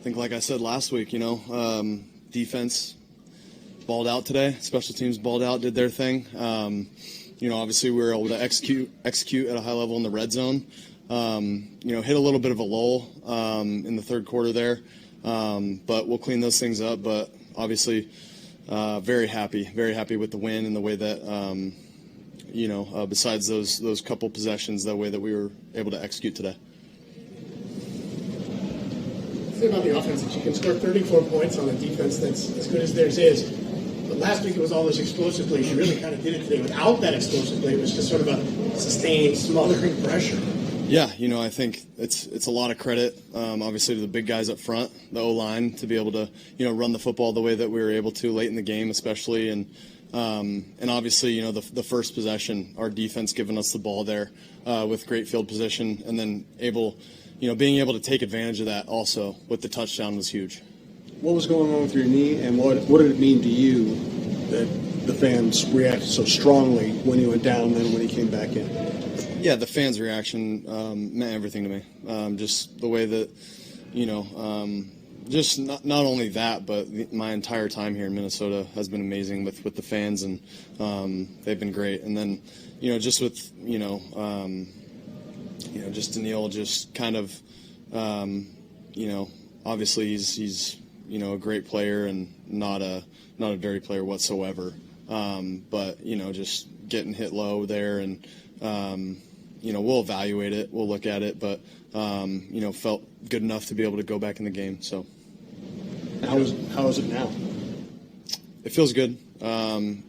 think like I said last week, defense balled out today. Special teams balled out, did their thing. Obviously we were able to execute at a high level in the red zone. Hit a little bit of a lull in the third quarter there, but we'll clean those things up. But obviously, very happy with the win and the way that besides those couple possessions, the way that we were able to execute today. Say about the offense that you can score 34 points on a defense that's as good as theirs is. But last week it was all those explosive plays. You really kind of did it today without that explosive play. It was just sort of a sustained, smothering pressure. Yeah, I think it's a lot of credit, obviously, to the big guys up front, the O-line, to be able to, run the football the way that we were able to late in the game, especially. And obviously, the first possession, our defense giving us the ball there with great field position, and then being able to take advantage of that also with the touchdown was huge. What was going on with your knee, and what did it mean to you that the fans reacted so strongly when you went down and then when you came back in? Yeah, the fans' reaction meant everything to me. Just the way that, just not only that, but my entire time here in Minnesota has been amazing with the fans, and they've been great. And then, just with, just Daniil, just kind of, obviously he's a great player and not a dirty player whatsoever. But just getting hit low there, and we'll evaluate it, we'll look at it, but felt good enough to be able to go back in the game. So how is it now? It feels good. Again,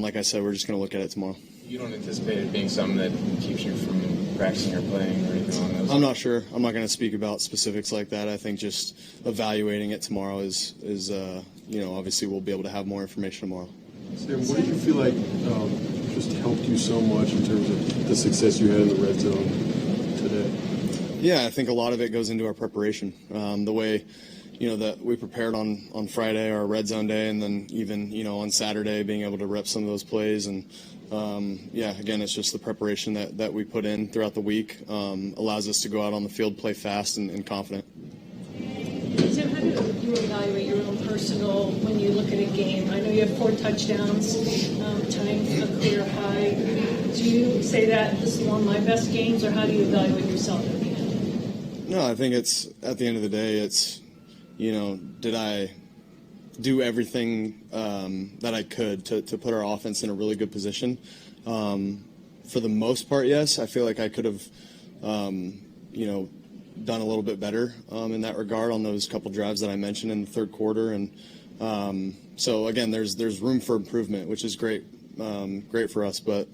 like I said, we're just going to look at it tomorrow. You don't anticipate it being something that keeps you from practicing or playing or anything on those? I'm not sure. I'm not going to speak about specifics like that. I think just evaluating it tomorrow is obviously we'll be able to have more information tomorrow. Sam, what did you feel like just helped you so much in terms of the success you had in the red zone today? Yeah, I think a lot of it goes into our preparation. The way, that we prepared on Friday, our red zone day, and then even, on Saturday, being able to rep some of those plays. And, again, it's just the preparation that we put in throughout the week allows us to go out on the field, play fast and confident. Sam, how do you evaluate your own personal when you look at a game? I know you have 4 touchdowns, tying a career high. Do you say that this is one of my best games, or how do you evaluate yourself at the end? No, I think it's, at the end of the day, it's, did I do everything that I could to put our offense in a really good position? For the most part, yes. I feel like I could have, done a little bit better in that regard on those couple drives that I mentioned in the third quarter. And so, again, there's room for improvement, which is great for us. But,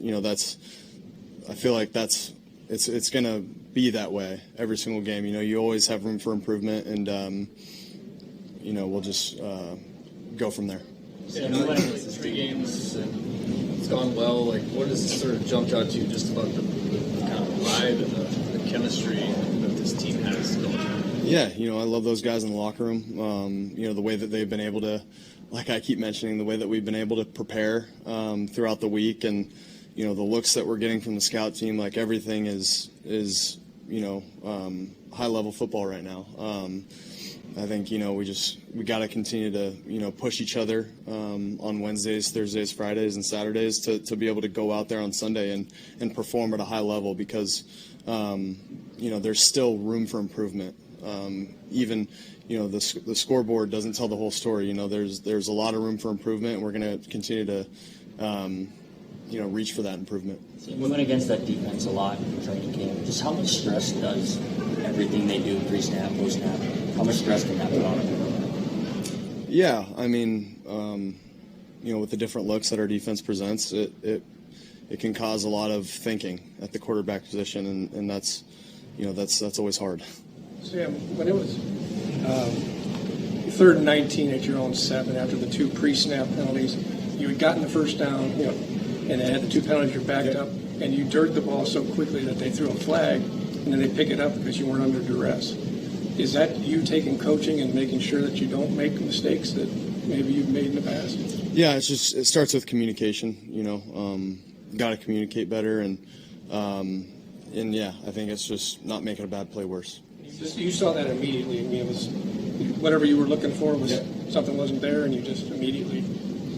I feel like it's going to be that way every single game. You always have room for improvement, and, we'll just go from there. Yeah, the 3 games, and it's gone well. Like, what has sort of jumped out to you just about the kind of vibe and the chemistry that this team has going on? Yeah, I love those guys in the locker room. The way that they've been able to, like I keep mentioning, the way that we've been able to prepare throughout the week, and the looks that we're getting from the scout team, like everything is high level football right now. I think we got to continue to push each other on Wednesdays, Thursdays, Fridays, and Saturdays to be able to go out there on Sunday and perform at a high level, because there's still room for improvement. Even the scoreboard doesn't tell the whole story. There's a lot of room for improvement, and we're going to continue to reach for that improvement. We went against that defense a lot in training camp. Just how much stress does everything they do pre-snap, post-snap, how much stress can that put on it? Yeah, I mean, with the different looks that our defense presents, it can cause a lot of thinking at the quarterback position, and that's always hard. Sam, when it was 3rd and 19 at your own 7 after the 2 pre-snap penalties, you had gotten the first down, and they had the 2 penalties, you're backed up, and you dirted the ball so quickly that they threw a flag, and then they pick it up because you weren't under duress. Is that you taking coaching and making sure that you don't make mistakes that maybe you've made in the past? Yeah, it starts with communication. Got to communicate better, and yeah, I think it's just not making a bad play worse. You You saw that immediately. I mean, it was whatever you were looking for was something wasn't there, and you just immediately.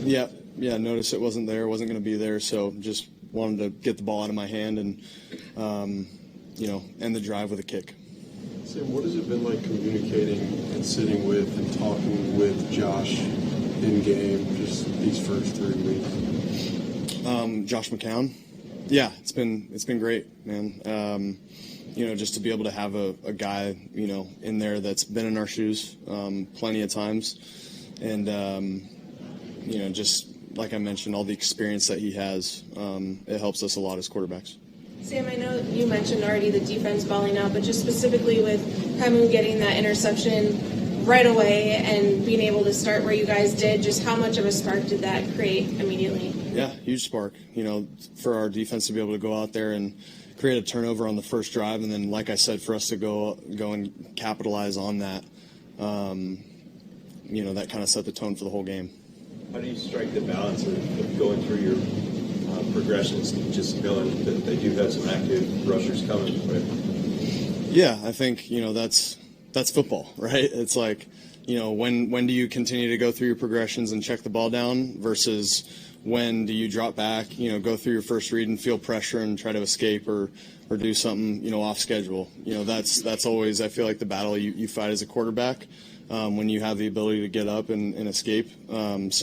Yeah, noticed it wasn't there, wasn't going to be there, so just wanted to get the ball out of my hand and, end the drive with a kick. Sam, what has it been like communicating and sitting with and talking with Josh in game just these first 3 weeks? Josh McCown. Yeah, it's been great, man. Just to be able to have a guy, in there that's been in our shoes plenty of times. And, just like I mentioned, all the experience that he has, it helps us a lot as quarterbacks. Sam, I know you mentioned already the defense balling out, but just specifically with Camus getting that interception right away and being able to start where you guys did, just how much of a spark did that create immediately? Yeah, huge spark. For our defense to be able to go out there and create a turnover on the first drive, and then, like I said, for us to go and capitalize on that, that kind of set the tone for the whole game. How do you strike the balance of going through your progressions, just knowing that they do have some active rushers coming? Right? Yeah, I think that's football, right? It's like when do you continue to go through your progressions and check the ball down versus when do you drop back, go through your first read and feel pressure and try to escape or do something off schedule. That's always, I feel like, the battle you fight as a quarterback when you have the ability to get up and escape. I'm just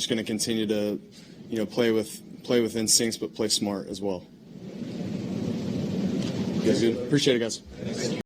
going to continue to play with instincts but play smart as well. You guys good? Appreciate it, guys.